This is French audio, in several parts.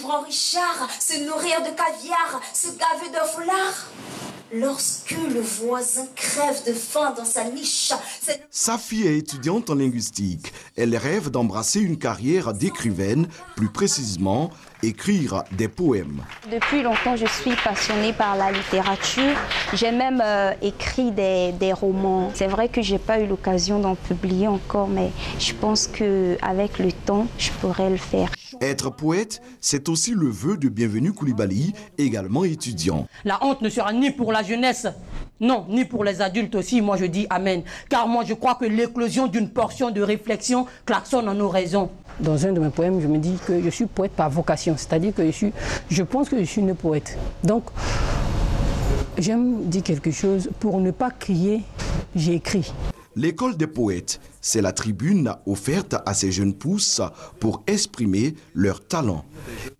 vivre en Richard, se nourrir de caviar, se gaver de foulard. Lorsque le voisin crève de faim dans sa niche... Sa fille est étudiante en linguistique. Elle rêve d'embrasser une carrière d'écrivaine, plus précisément, écrire des poèmes. Depuis longtemps, je suis passionnée par la littérature. J'ai même écrit des romans. C'est vrai que je n'ai pas eu l'occasion d'en publier encore, mais je pense qu'avec le temps, je pourrais le faire. Être poète, c'est aussi le vœu de Bienvenue Koulibaly, également étudiant. La honte ne sera ni pour la jeunesse, non, ni pour les adultes aussi. Moi, je dis amen. Car moi, je crois que l'éclosion d'une portion de réflexion klaxonne en nos raisons. Dans un de mes poèmes, je me dis que je suis poète par vocation. C'est-à-dire que je pense que je suis une poète. Donc, j'aime dire quelque chose. Pour ne pas crier, j'ai écrit. L'école des poètes, c'est la tribune offerte à ces jeunes pousses pour exprimer leur talent.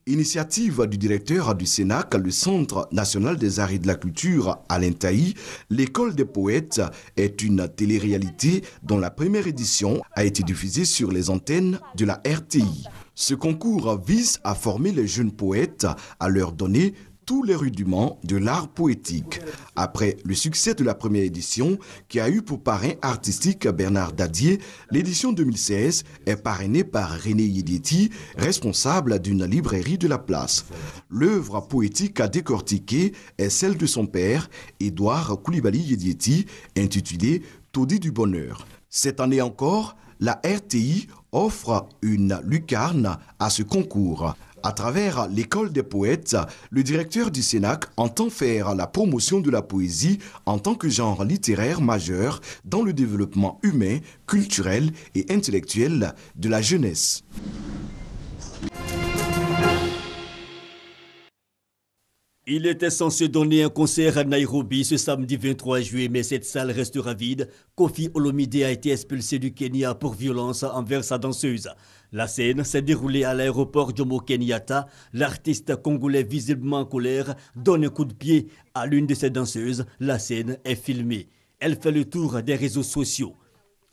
Initiative du directeur du CNAC, le Centre national des arts et de la culture, Alain Taï, l'école des poètes est une télé-réalité dont la première édition a été diffusée sur les antennes de la RTI. Ce concours vise à former les jeunes poètes, à leur donner tous les rudiments de l'art poétique. Après le succès de la première édition, qui a eu pour parrain artistique Bernard Dadier, l'édition 2016 est parrainée par René Yedietti, responsable d'une librairie de la place. L'œuvre poétique à décortiquer est celle de son père, Édouard Koulibaly Yedietti, intitulée Taudis du bonheur. Cette année encore, la RTI offre une lucarne à ce concours. À travers l'école des poètes, le directeur du CNAC entend faire la promotion de la poésie en tant que genre littéraire majeur dans le développement humain, culturel et intellectuel de la jeunesse. Il était censé donner un concert à Nairobi ce samedi 23 juillet, mais cette salle restera vide. Koffi Olomide a été expulsé du Kenya pour violence envers sa danseuse. La scène s'est déroulée à l'aéroport Jomo Kenyatta. L'artiste congolais visiblement en colère donne un coup de pied à l'une de ses danseuses. La scène est filmée. Elle fait le tour des réseaux sociaux.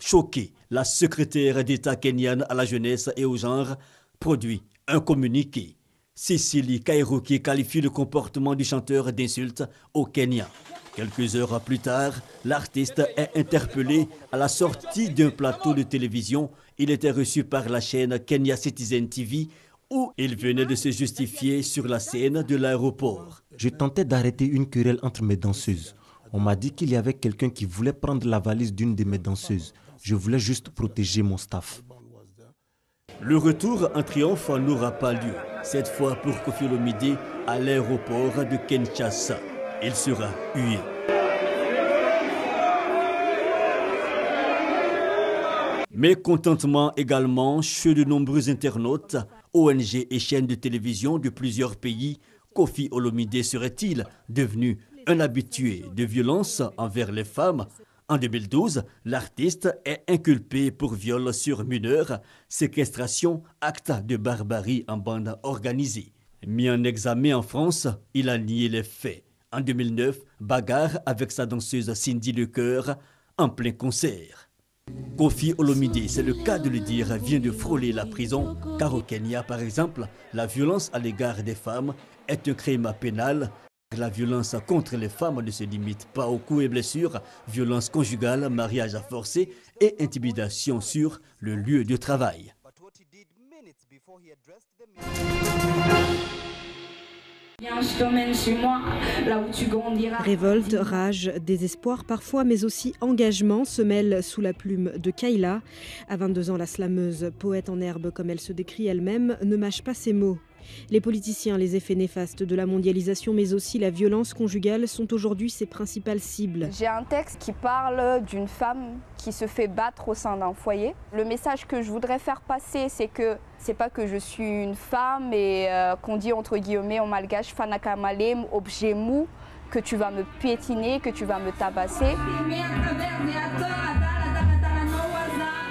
Choquée, la secrétaire d'État kenyane à la jeunesse et au genre produit un communiqué. Cécilie Kairuki qualifie le comportement du chanteur d'insulte au Kenya. Quelques heures plus tard, l'artiste est interpellé à la sortie d'un plateau de télévision. Il était reçu par la chaîne Kenya Citizen TV où il venait de se justifier sur la scène de l'aéroport. Je tentais d'arrêter une querelle entre mes danseuses. On m'a dit qu'il y avait quelqu'un qui voulait prendre la valise d'une de mes danseuses. Je voulais juste protéger mon staff. Le retour en triomphe n'aura pas lieu, cette fois pour Koffi Olomide à l'aéroport de Kinshasa. Il sera hué. Mécontentement également chez de nombreux internautes, ONG et chaînes de télévision de plusieurs pays. Koffi Olomide serait-il devenu un habitué de violence envers les femmes? En 2012, l'artiste est inculpé pour viol sur mineur, séquestration, acte de barbarie en bande organisée. Mis en examen en France, il a nié les faits. En 2009, bagarre avec sa danseuse Cindy Lecoeur en plein concert. Koffi Olomide, c'est le cas de le dire, vient de frôler la prison, car au Kenya, par exemple, la violence à l'égard des femmes est un crime pénal. La violence contre les femmes ne se limite pas aux coups et blessures, violence conjugale, mariage forcé et intimidation sur le lieu de travail. Révolte, rage, désespoir parfois, mais aussi engagement se mêlent sous la plume de Kayla. À 22 ans, la slameuse, poète en herbe comme elle se décrit elle-même, ne mâche pas ses mots. Les politiciens, les effets néfastes de la mondialisation, mais aussi la violence conjugale sont aujourd'hui ses principales cibles. J'ai un texte qui parle d'une femme qui se fait battre au sein d'un foyer. Le message que je voudrais faire passer, c'est que c'est pas que je suis une femme et qu'on dit entre guillemets en malgache fanaka malem, objet mou, que tu vas me piétiner, que tu vas me tabasser.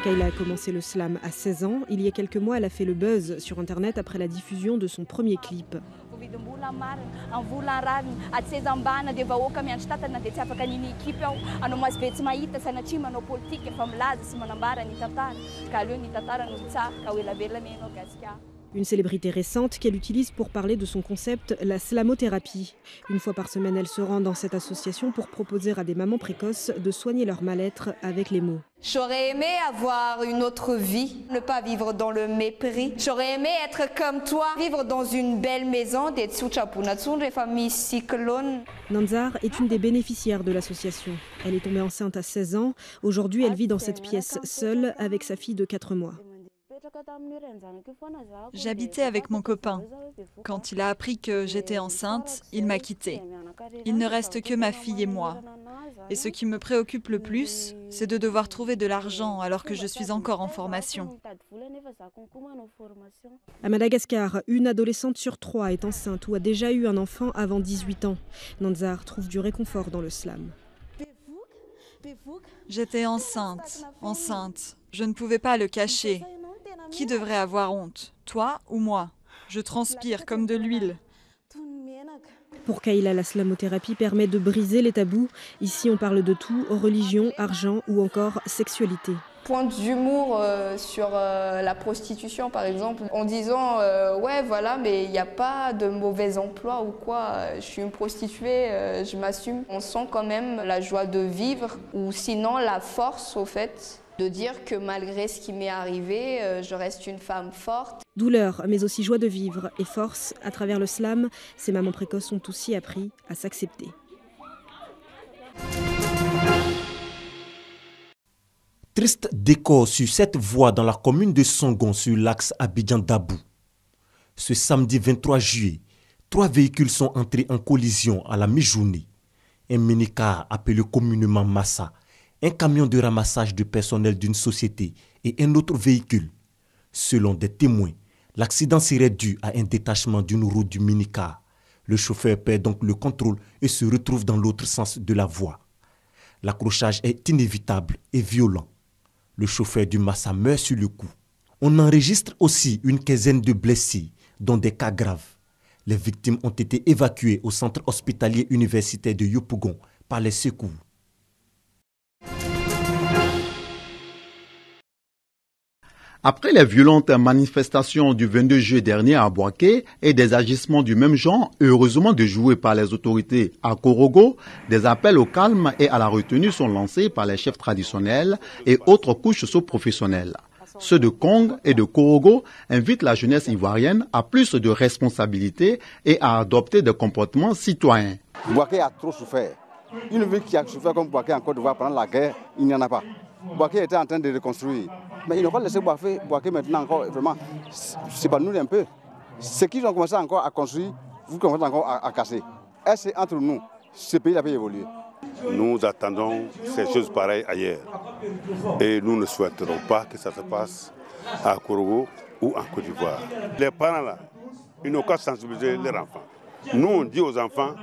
Kayla a commencé le slam à 16 ans. Il y a quelques mois, elle a fait le buzz sur Internet après la diffusion de son premier clip. Une célébrité récente qu'elle utilise pour parler de son concept, la slamothérapie. Une fois par semaine, elle se rend dans cette association pour proposer à des mamans précoces de soigner leur mal-être avec les mots. J'aurais aimé avoir une autre vie, ne pas vivre dans le mépris. J'aurais aimé être comme toi, vivre dans une belle maison, des familles cyclones. Nanzar est une des bénéficiaires de l'association. Elle est tombée enceinte à 16 ans. Aujourd'hui, elle vit dans cette pièce seule avec sa fille de 4 mois. J'habitais avec mon copain. Quand il a appris que j'étais enceinte, il m'a quittée. Il ne reste que ma fille et moi. Et ce qui me préoccupe le plus, c'est de devoir trouver de l'argent alors que je suis encore en formation. À Madagascar, une adolescente sur 3 est enceinte ou a déjà eu un enfant avant 18 ans. Nanzar trouve du réconfort dans le slam. J'étais enceinte. Je ne pouvais pas le cacher. Qui devrait avoir honte, toi ou moi? Je transpire comme de l'huile. Pour Kayla, la slamothérapie permet de briser les tabous. Ici, on parle de tout, religion, argent ou encore sexualité. Point d'humour sur la prostitution, par exemple, en disant ouais, voilà, mais il n'y a pas de mauvais emploi ou quoi. Je suis une prostituée, je m'assume. On sent quand même la joie de vivre ou sinon la force, au fait. De dire que malgré ce qui m'est arrivé, je reste une femme forte. Douleur, mais aussi joie de vivre et force. À travers le slam, ces mamans précoces ont aussi appris à s'accepter. Triste décor sur cette voie dans la commune de Songon sur l'axe Abidjan-Dabou. Ce samedi 23 juillet, 3 véhicules sont entrés en collision à la mi-journée. Un minicar appelé communément Massa, un camion de ramassage de personnel d'une société et un autre véhicule. Selon des témoins, l'accident serait dû à un détachement d'une roue du minicar. Le chauffeur perd donc le contrôle et se retrouve dans l'autre sens de la voie. L'accrochage est inévitable et violent. Le chauffeur du Massa meurt sur le coup. On enregistre aussi une quinzaine de blessés, dont des cas graves. Les victimes ont été évacuées au centre hospitalier universitaire de Yopougon par les secours. Après les violentes manifestations du 22 juillet dernier à Boaké et des agissements du même genre, heureusement déjoués par les autorités à Korogo, des appels au calme et à la retenue sont lancés par les chefs traditionnels et autres couches socio-professionnelles. Ceux de Kong et de Korogo invitent la jeunesse ivoirienne à plus de responsabilités et à adopter des comportements citoyens. Boaké a trop souffert. Une ville qui a souffert comme Boaké en Côte d'Ivoire pendant la guerre, il n'y en a pas. Boaké était en train de reconstruire. Mais ils n'ont pas laissé Boaké maintenant encore, vraiment, c'est pas nous un peu. Ce qu'ils ont commencé encore à construire, vous commencez encore à casser. Est-ce entre nous, ce pays a pu évoluer? Nous attendons ces choses pareilles ailleurs. Et nous ne souhaiterons pas que ça se passe à Korogo ou en Côte d'Ivoire. Les parents là, ils n'ont qu'à sensibiliser leurs enfants. Nous, on dit aux enfants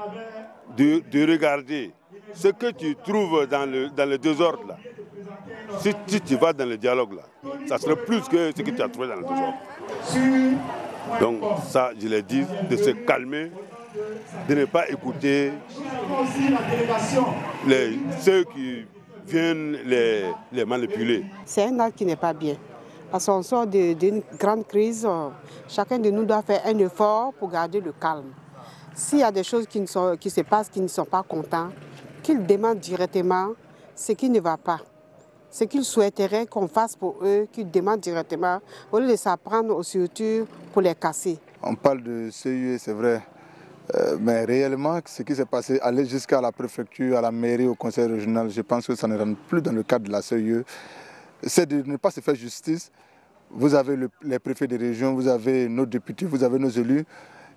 de regarder ce que tu trouves dans le désordre là. Si tu vas dans le dialogue là, ça serait plus que ce que tu as trouvé dans le désordre. Donc ça, je l'ai dit, de se calmer, de ne pas écouter ceux qui viennent les manipuler. C'est un acte qui n'est pas bien. Parce qu'on sort d'une grande crise, chacun de nous doit faire un effort pour garder le calme. S'il y a des choses qui se passent, qui ne sont pas contents, qu'ils demandent directement ce qui ne va pas. Ce qu'ils souhaiteraient qu'on fasse pour eux, qu'ils demandent directement, au lieu de s'apprendre aux surtures pour les casser. On parle de CIE, c'est vrai, mais réellement, ce qui s'est passé, aller jusqu'à la préfecture, à la mairie, au conseil régional, je pense que ça ne rentre plus dans le cadre de la CIE. C'est de ne pas se faire justice. Vous avez les préfets des régions, vous avez nos députés, vous avez nos élus,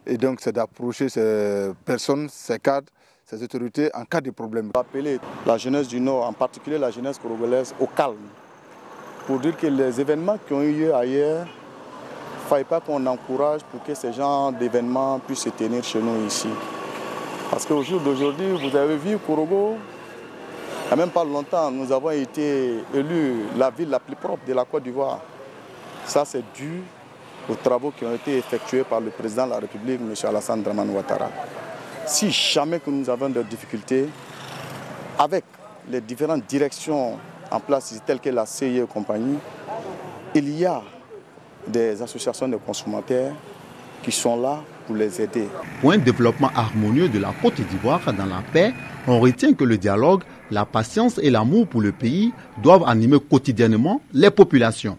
et donc c'est d'approcher ces personnes, ces cadres, ces autorités en cas de problème. Appeler la jeunesse du Nord, en particulier la jeunesse congolaise, au calme. Pour dire que les événements qui ont eu lieu ailleurs, il ne faille pas qu'on encourage pour que ces genres d'événements puissent se tenir chez nous ici. Parce qu'au jour d'aujourd'hui, vous avez vu Korogo, il n'y a même pas longtemps, nous avons été élus la ville la plus propre de la Côte d'Ivoire. Ça, c'est dû aux travaux qui ont été effectués par le président de la République, M. Alassane Dramane Ouattara. Si jamais que nous avons des difficultés, avec les différentes directions en place, telles que la CIE et compagnie, il y a des associations de consommateurs qui sont là pour les aider. Pour un développement harmonieux de la Côte d'Ivoire dans la paix, on retient que le dialogue, la patience et l'amour pour le pays doivent animer quotidiennement les populations.